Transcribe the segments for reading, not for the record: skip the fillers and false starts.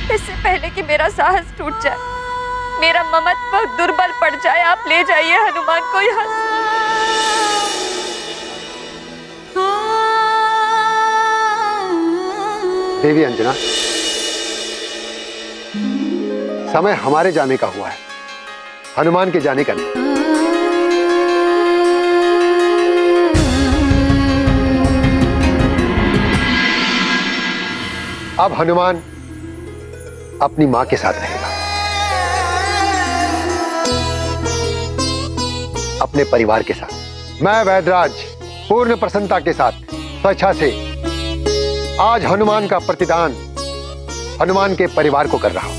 इससे पहले कि मेरा साहस टूट जाए, मेरा ममत्व दुर्बल पड़ जाए, आप ले जाइए हनुमान को यहाँ से। देवी अंजना, समय हमारे जाने का हुआ है, हनुमान के जाने का नहीं। अब हनुमान अपनी मां के साथ रहेगा, अपने परिवार के साथ। मैं वैदराज पूर्ण प्रसन्नता के साथ स्वेच्छा से आज हनुमान का प्रतिदान हनुमान के परिवार को कर रहा हूं।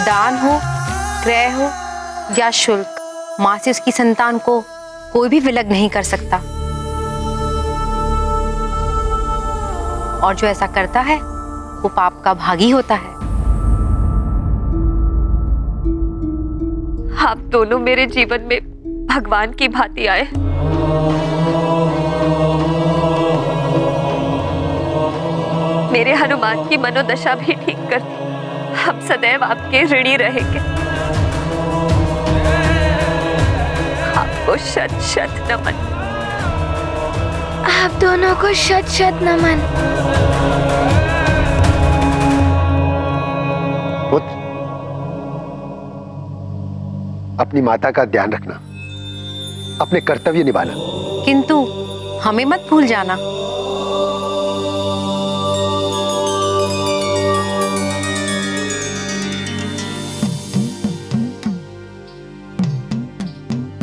दान हो, क्रय हो या शुल्क, मां से उसकी संतान को कोई भी विलग नहीं कर सकता। और जो ऐसा करता है वो पाप का भागी होता है। आप दोनों मेरे जीवन में भगवान की भांति आए। मेरे हनुमान की मनोदशा भी ठीक कर दी। हम सदैव आपके ऋणी रहेंगे। आपको शत शत नमन। आप दोनों को शत शत नमन। पुत्र, अपनी माता का ध्यान रखना, अपने कर्तव्य निभाना। किंतु हमें मत भूल जाना।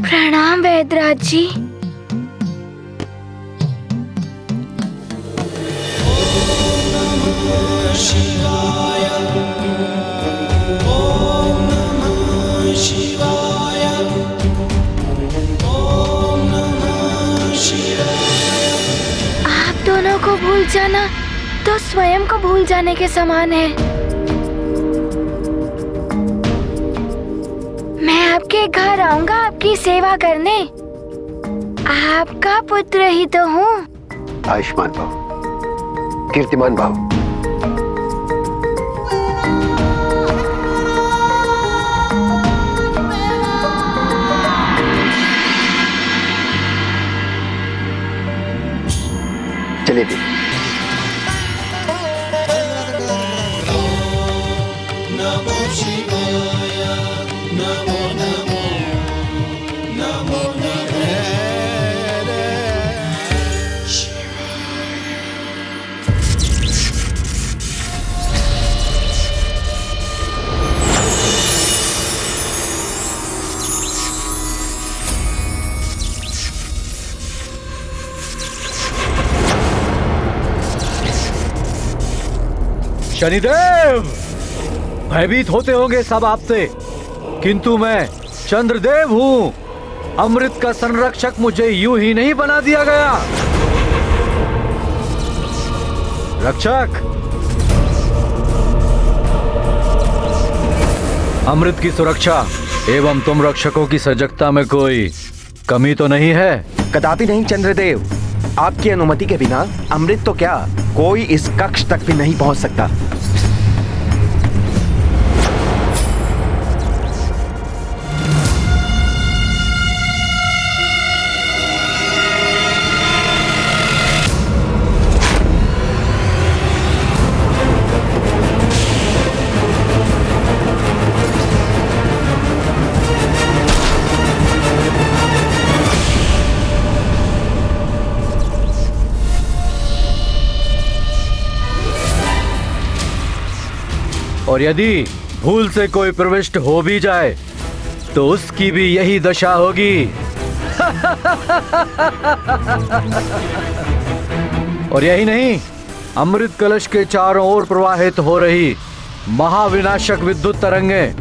प्रणाम वैदराज जी। आप दोनों को भूल जाना तो स्वयं को भूल जाने के समान है। मैं आपके घर आऊंगा आपकी सेवा करने। आपका पुत्र ही तो हूँ। आयुष्मान भव, कीर्तिमान भव। चलिए दी। नमो शिवाय, नमो नमो नमो नमो शनिदेव, भयभीत होते होंगे सब आपसे, किंतु मैं चंद्रदेव हूं। अमृत का संरक्षक मुझे यूं ही नहीं बना दिया गया। रक्षक, अमृत की सुरक्षा एवं तुम रक्षकों की सजगता में कोई कमी तो नहीं है? कदापि नहीं चंद्रदेव। आपकी अनुमति के बिना अमृत तो क्या, कोई इस कक्ष तक भी नहीं पहुंच सकता। और यदि भूल से कोई प्रविष्ट हो भी जाए तो उसकी भी यही दशा होगी। और यही नहीं, अमृत कलश के चारों ओर प्रवाहित हो रही महाविनाशक विद्युत तरंगें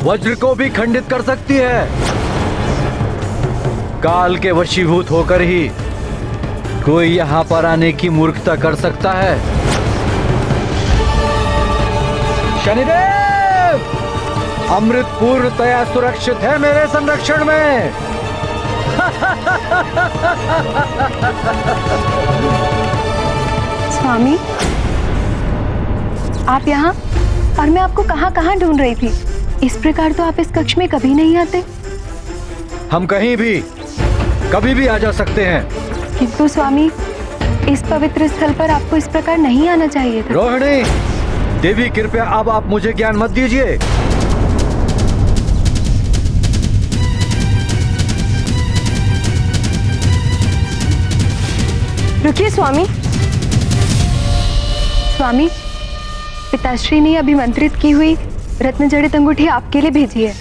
वज्र को भी खंडित कर सकती है। काल के वशीभूत होकर ही कोई यहाँ पर आने की मूर्खता कर सकता है? शनिदेव, अमृत पूर्णतया सुरक्षित है मेरे संरक्षण में। स्वामी, आप यहाँ और मैं आपको कहाँ कहाँ ढूंढ रही थी। इस प्रकार तो आप इस कक्ष में कभी नहीं आते। हम कहीं भी कभी भी आ जा सकते हैं। किंतु स्वामी, इस पवित्र स्थल पर आपको इस प्रकार नहीं आना चाहिए था। रोहिणी, देवी कृपया अब आप मुझे ज्ञान मत दीजिए। रुकिए स्वामी। स्वामी, पिताश्री ने अभिमंत्रित की हुई रत्न जड़ित अंगूठी आपके लिए भेजी है।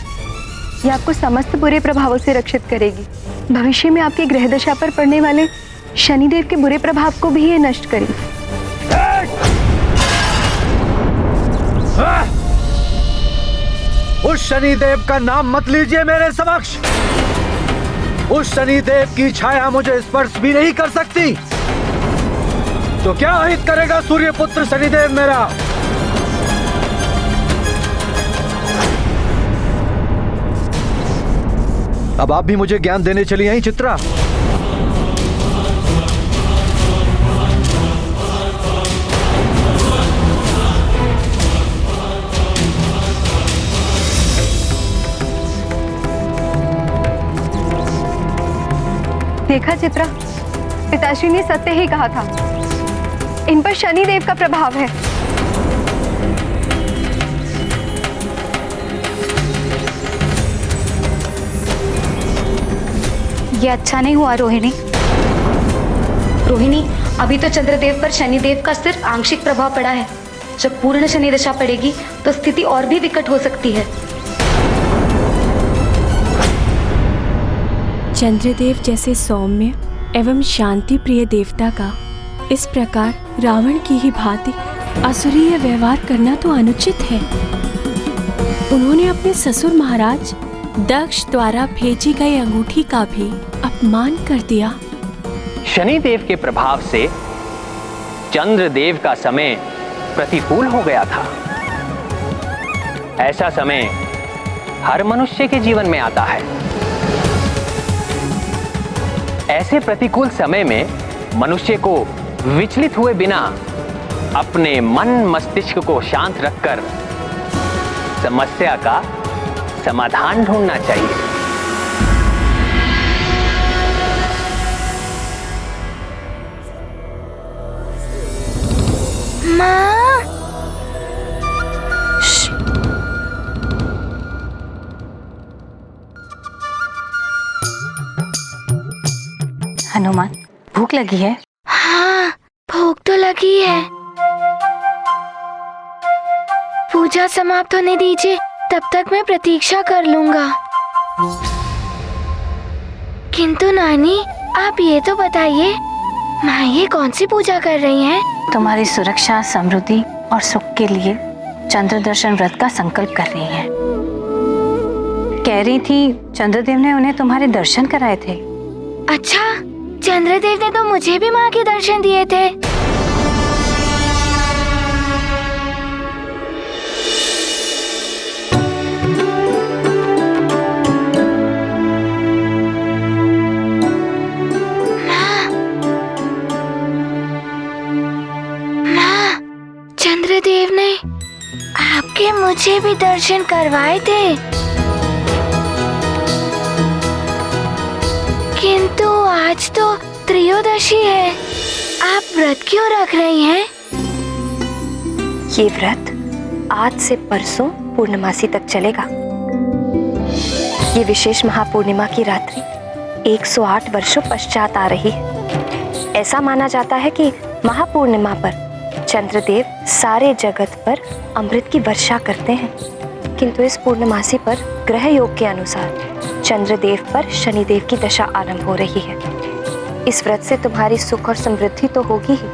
यह आपको समस्त बुरे प्रभावों से रक्षित करेगी। भविष्य में आपकी ग्रह दशा पर पड़ने वाले शनिदेव के बुरे प्रभाव को भी ये नष्ट करेगी। उस शनिदेव का नाम मत लीजिए मेरे समक्ष। उस शनिदेव की छाया मुझे स्पर्श भी नहीं कर सकती। तो क्या हित करेगा सूर्यपुत्र शनिदेव मेरा? अब आप भी मुझे ज्ञान देने चली आई चित्रा। देखा चित्रा, पिताश्री ने सत्य ही कहा था। इन पर शनिदेव का प्रभाव है। ये अच्छा नहीं हुआ रोहिणी। रोहिणी, अभी तो चंद्रदेव पर शनिदेव का सिर्फ आंशिक प्रभाव पड़ा है। जब पूर्ण शनि दशा पड़ेगी तो स्थिति और भी विकट हो सकती है। चंद्रदेव जैसे सौम्य एवं शांति प्रिय देवता का इस प्रकार रावण की ही भांति असुरीय व्यवहार करना तो अनुचित है। उन्होंने अपने ससुर महाराज दक्ष द्वारा भेजी गई अंगूठी का भी अपमान कर दिया। शनिदेव के प्रभाव से चंद्रदेव का समय प्रतिकूल हो गया था। ऐसा समय हर मनुष्य के जीवन में आता है। ऐसे प्रतिकूल समय में मनुष्य को विचलित हुए बिना अपने मन मस्तिष्क को शांत रखकर समस्या का समाधान ढूंढना चाहिए। माँ, हनुमान, भूख लगी है? हाँ, भूख तो लगी है। पूजा समाप्त होने दीजिए, तब तक मैं प्रतीक्षा कर लूंगा। किंतु नानी, आप ये तो बताइए, माँ ये कौन सी पूजा कर रही हैं? तुम्हारी सुरक्षा, समृद्धि और सुख के लिए चंद्र दर्शन व्रत का संकल्प कर रही हैं। कह रही थी चंद्रदेव ने उन्हें तुम्हारे दर्शन कराए थे। अच्छा, चंद्रदेव ने तो मुझे भी माँ के दर्शन दिए थे। माँ, चंद्रदेव ने आपके मुझे भी दर्शन करवाए थे। किंतु आज तो त्रयोदशी है, आप व्रत क्यों रख रही हैं? ये व्रत आज से परसों पूर्णमासी तक चलेगा। ये विशेष महापूर्णिमा की रात्रि 108 वर्षों पश्चात आ रही है। ऐसा माना जाता है कि महापूर्णिमा पर चंद्रदेव सारे जगत पर अमृत की वर्षा करते हैं। किंतु इस पूर्णमासी पर ग्रह योग के अनुसार चंद्रदेव पर शनिदेव की दशा आरंभ हो रही है। इस व्रत से तुम्हारी सुख और समृद्धि तो होगी ही,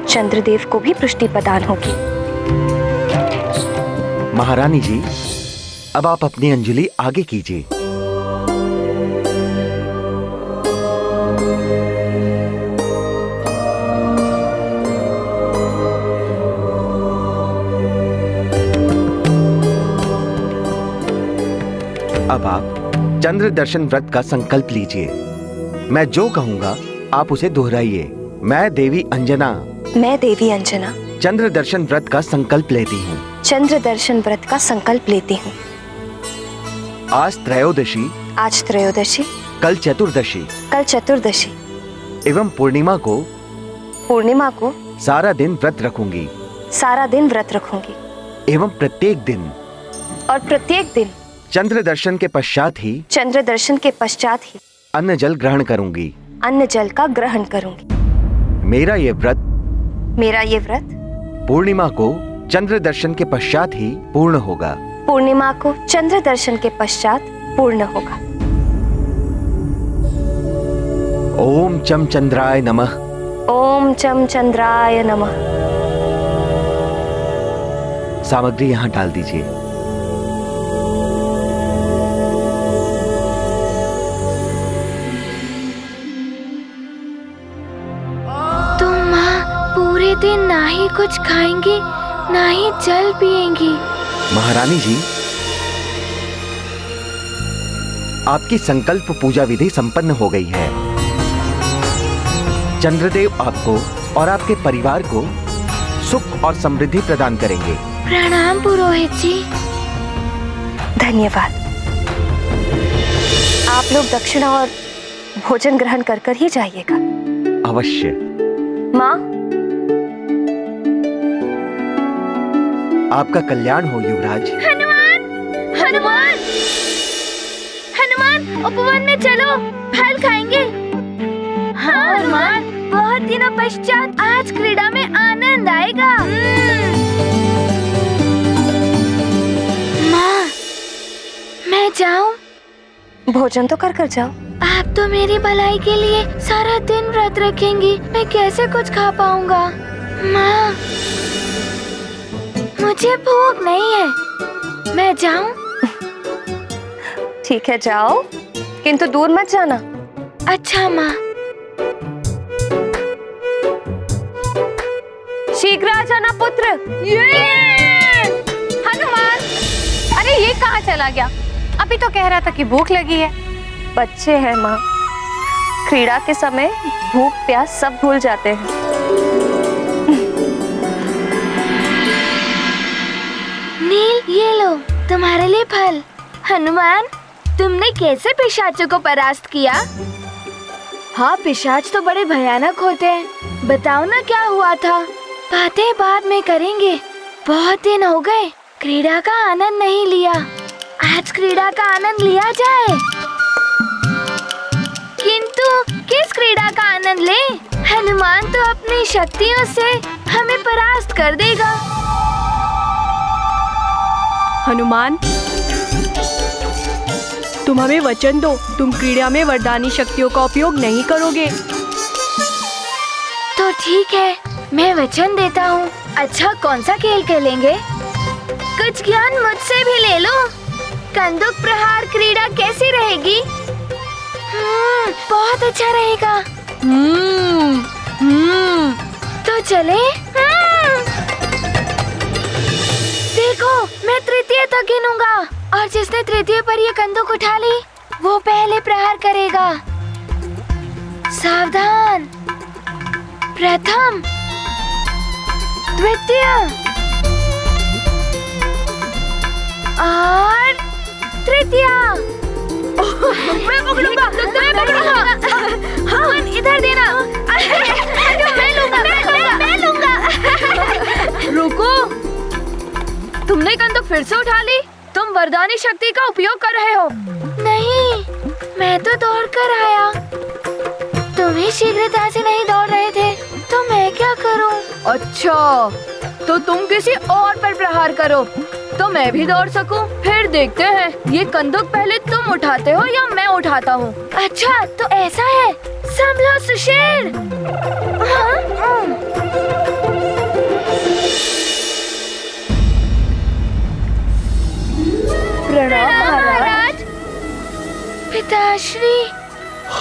चंद्रदेव को भी पुष्टि प्रदान होगी। महारानी जी, अब आप अपनी अंजलि आगे कीजिए। अब आप चंद्र दर्शन व्रत का संकल्प लीजिए। मैं जो कहूँगा आप उसे दोहराइए। मैं देवी अंजना चंद्र दर्शन व्रत का संकल्प लेती हूँ। चंद्र दर्शन व्रत का संकल्प लेती हूँ। आज त्रयोदशी, कल चतुर्दशी एवं पूर्णिमा को सारा दिन व्रत रखूंगी। एवं प्रत्येक दिन चंद्र दर्शन के पश्चात ही अन्न जल ग्रहण करूंगी। मेरा ये व्रत पूर्णिमा को चंद्र दर्शन के पश्चात ही पूर्ण होगा। ओम चम चंद्राय नमः। सामग्री यहाँ डाल दीजिए। तुम माँ पूरे दिन ना ही कुछ खाएंगी ना ही जल पिएंगी। महारानी जी, आपकी संकल्प पूजा विधि संपन्न हो गई है। चंद्रदेव आपको और आपके परिवार को सुख और समृद्धि प्रदान करेंगे। प्रणाम पुरोहित जी। धन्यवाद। आप लोग दक्षिणा और भोजन ग्रहण कर ही जाइएगा। अवश्य। माँ, आपका कल्याण हो युवराज। हनुमान उपवन में चलो, फल खाएंगे। हाँ हनुमान, बहुत दिनों पश्चात आज क्रीड़ा में आनंद आएगा। माँ, मैं जाऊँ? भोजन तो कर जाओ। आप तो मेरी भलाई के लिए सारा दिन व्रत रखेंगी, मैं कैसे कुछ खा पाऊंगा? माँ, मुझे भूख नहीं है, मैं जाऊँ? ठीक है जाओ, किंतु दूर मत जाना। अच्छा माँ। शीघ्र आ जाना पुत्र। हनुमान, अरे ये कहाँ चला गया? अभी तो कह रहा था कि भूख लगी है। बच्चे हैं माँ, क्रीड़ा के समय भूख प्यास सब भूल जाते हैं। नील, ये लो तुम्हारे लिए फल। हनुमान, तुमने कैसे पिशाचों को परास्त किया? हाँ, पिशाच तो बड़े भयानक होते हैं। बताओ ना क्या हुआ था? बातें बाद में करेंगे, बहुत दिन हो गए क्रीड़ा का आनंद नहीं लिया। आज क्रीड़ा का आनंद लिया जाए। किंतु किस क्रीड़ा का आनंद ले? हनुमान तो अपनी शक्तियों से हमें परास्त कर देगा। हनुमान, तुम हमें वचन दो, तुम क्रीड़ा में वरदानी शक्तियों का उपयोग नहीं करोगे। तो ठीक है, मैं वचन देता हूँ। अच्छा, कौन सा खेल खेलेंगे? कुछ ज्ञान मुझसे भी ले लो। कंदुक प्रहार क्रीड़ा कैसी रहेगी? बहुत अच्छा रहेगा। तो चले? देखो, मैं तृतीय तक गिनूंगा और जिसने तृतीय पर ये कंदुक उठा ली वो पहले प्रहार करेगा। सावधान। प्रथम, द्वितीय और तृतीय। मैं पकड़ूंगा। हाँ, इधर देना। मैं लूंगा। रुको, तुमने कंदुक फिर से उठा ली? तुम वरदानी शक्ति का उपयोग कर रहे हो। नहीं, मैं तो दौड़ कर आया। तुम ही शीघ्रता से नहीं दौड़ रहे थे, तो मैं क्या करूं? अच्छा, तो तुम किसी और पर प्रहार करो तो मैं भी दौड़ सकूं। फिर देखते हैं ये कंदुक पहले तुम उठाते हो या मैं उठाता हूँ। अच्छा, तो ऐसा है। संभलो सुशेर। प्रणाम महाराज। पिताश्री।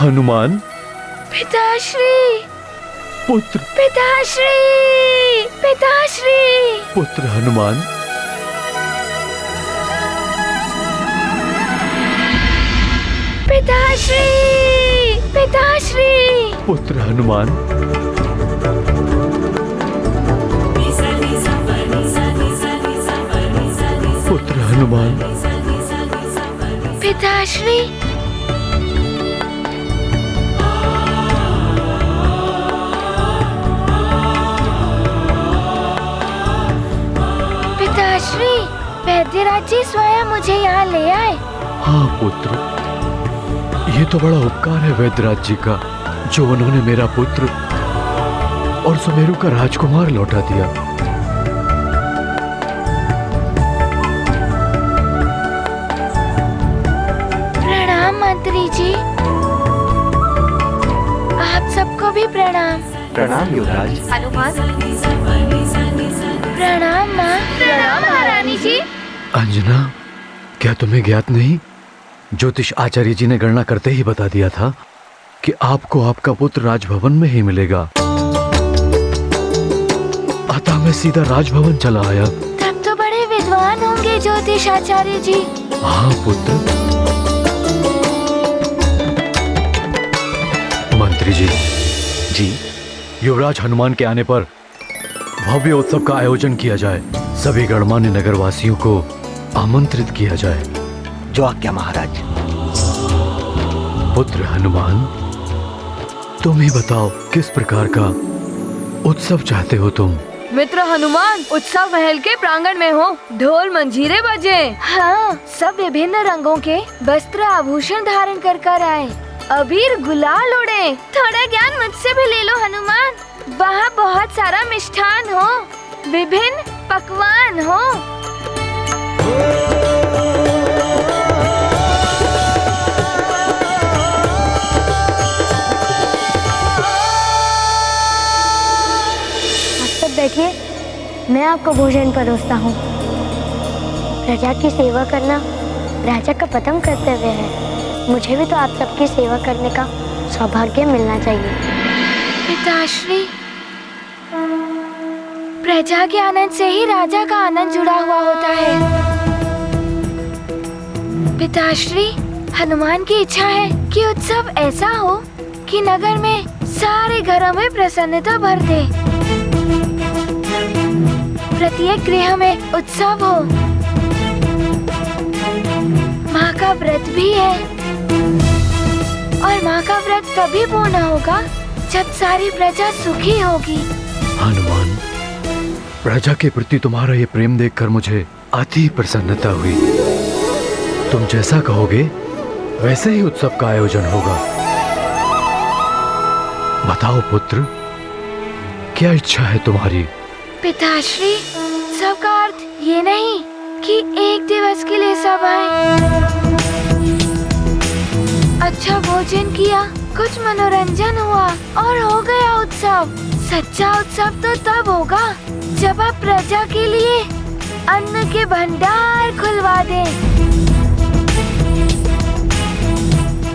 हनुमान। पिताश्री। पुत्र। पिताश्री। पिताश्री। पुत्र हनुमान। पिताश्री, पिताश्री। पुत्र हनुमान, पुत्र हनुमान, पिताश्री। पिताश्री, वैद्यराज जी स्वयं मुझे यहाँ ले आए। हाँ पुत्र, ये तो बड़ा उपकार है वैद्यराज जी का, जो उन्होंने मेरा पुत्र और सुमेरु का राजकुमार लौटा दिया। प्रणाम मंत्री जी। आप सबको भी प्रणाम। प्रणाम युवराज। प्रणाम माँ। प्रणाम महारानी जी। अंजना, क्या तुम्हें ज्ञात नहीं, ज्योतिष आचार्य जी ने गणना करते ही बता दिया था कि आपको आपका पुत्र राजभवन में ही मिलेगा। अतः मैं सीधा राजभवन चला आया। तब तो बड़े विद्वान होंगे ज्योतिष आचार्य जी। हाँ पुत्र। मंत्री जी, जी, युवराज हनुमान के आने पर भव्य उत्सव का आयोजन किया जाए। सभी गणमान्य नगरवासियों को आमंत्रित किया जाए। जो आज्ञा महाराज। पुत्र हनुमान, तुम ही बताओ किस प्रकार का उत्सव चाहते हो तुम? मित्र हनुमान, उत्सव महल के प्रांगण में हो, ढोल मंजीरे बजे। हाँ, सब विभिन्न रंगों के वस्त्र आभूषण धारण कर कर आए, अबीर गुलाल उड़े। थोड़ा ज्ञान मुझसे भी ले लो हनुमान। वहाँ बहुत सारा मिष्ठान हो, विभिन्न पकवान हो। बैठिए, मैं आपको भोजन परोसता हूँ। प्रजा की सेवा करना राजा का प्रथम कर्तव्य है। मुझे भी तो आप सबकी सेवा करने का सौभाग्य मिलना चाहिए। पिताश्री, प्रजा के आनंद से ही राजा का आनंद जुड़ा हुआ होता है। पिताश्री, हनुमान की इच्छा है कि उत्सव ऐसा हो कि नगर में सारे घरों में प्रसन्नता भर दे। प्रत्येक गृह में उत्सव हो। माँ का व्रत भी है, और माँ का व्रत तभी पूर्ण होगा जब सारी प्रजा सुखी होगी। हनुमान, प्रजा के प्रति तुम्हारा ये प्रेम देखकर मुझे अति प्रसन्नता हुई। तुम जैसा कहोगे वैसे ही उत्सव का आयोजन होगा। बताओ पुत्र, क्या इच्छा है तुम्हारी? पिताश्री, उत्सव का अर्थ ये नहीं कि एक दिवस के लिए सब आए। अच्छा भोजन किया, कुछ मनोरंजन हुआ और हो गया उत्सव। सच्चा उत्सव तो तब होगा जब आप प्रजा के लिए अन्न के भंडार खुलवा दें,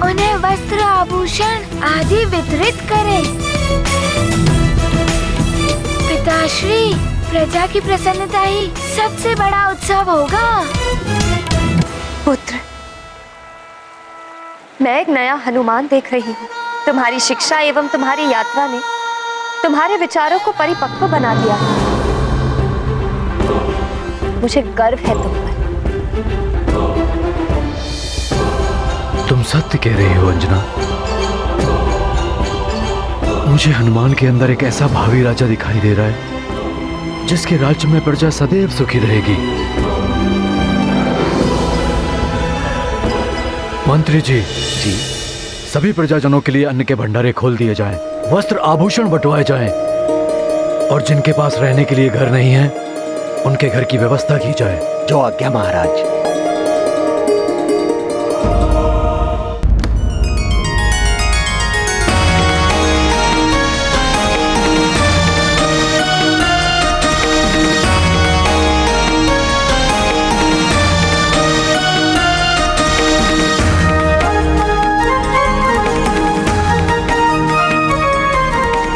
उन्हें वस्त्र आभूषण आदि वितरित करें। पिताश्री, प्रजा की प्रसन्नता ही सबसे बड़ा उत्सव होगा। पुत्र, मैं एक नया हनुमान देख रही हूँ। तुम्हारी शिक्षा एवं तुम्हारी यात्रा ने तुम्हारे विचारों को परिपक्व बना दिया। मुझे गर्व है तुम पर। तुम सत्य कह रही हो अंजना। मुझे हनुमान के अंदर एक ऐसा भावी राजा दिखाई दे रहा है जिसके राज्य में प्रजा सदैव सुखी रहेगी। मंत्री जी, सभी प्रजाजनों के लिए अन्न के भंडारे खोल दिए जाएं, वस्त्र आभूषण बंटवाए जाएं, और जिनके पास रहने के लिए घर नहीं है उनके घर की व्यवस्था की जाए। जो आज्ञा महाराज।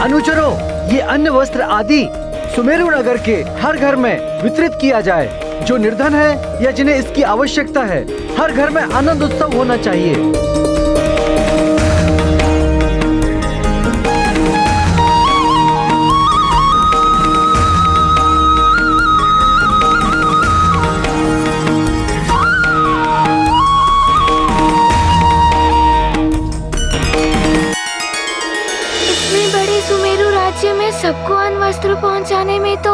अनुचरों, ये अन्न वस्त्र आदि सुमेरु नगर के हर घर में वितरित किया जाए। जो निर्धन है या जिन्हें इसकी आवश्यकता है, हर घर में आनंद उत्सव होना चाहिए। इतने बड़े सुमेरु राज्य में सबको अन्न वस्त्र पहुंचाने में तो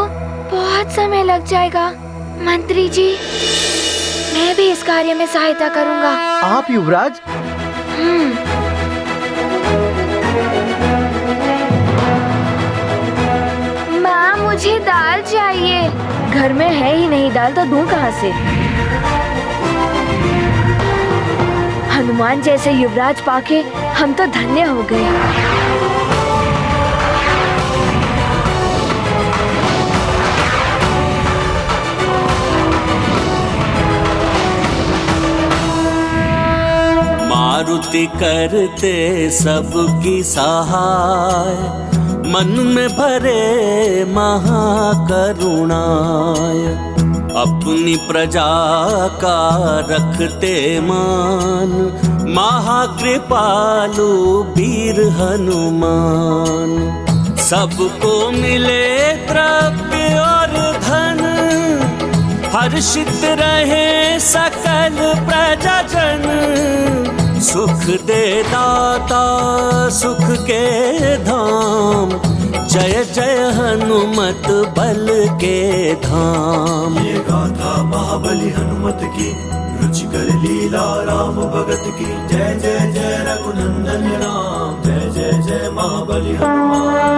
बहुत समय लग जाएगा। मंत्री जी, मैं भी इस कार्य में सहायता करूंगा। आप युवराज? माँ, मुझे दाल चाहिए। घर में है ही नहीं दाल, तो दूं कहाँ से? हनुमान जैसे युवराज पाके हम तो धन्य हो गए। मारुति करते सबकी सहाय, मन में भरे महाकरुणाय। अपनी प्रजा का रखते मान, महाकृपालु वीर हनुमान। सबको मिले द्रव्य और धन, हर्षित रहे सकल प्रजाजन। सुख दे दाता सुख के धाम, जय जय हनुमत बल के धाम। ये गाथा महाबली हनुमत की, रुचिकर लीला राम भगत की। जय जय जय रघुनंदन राम, जय जय जय महाबली हनुमान।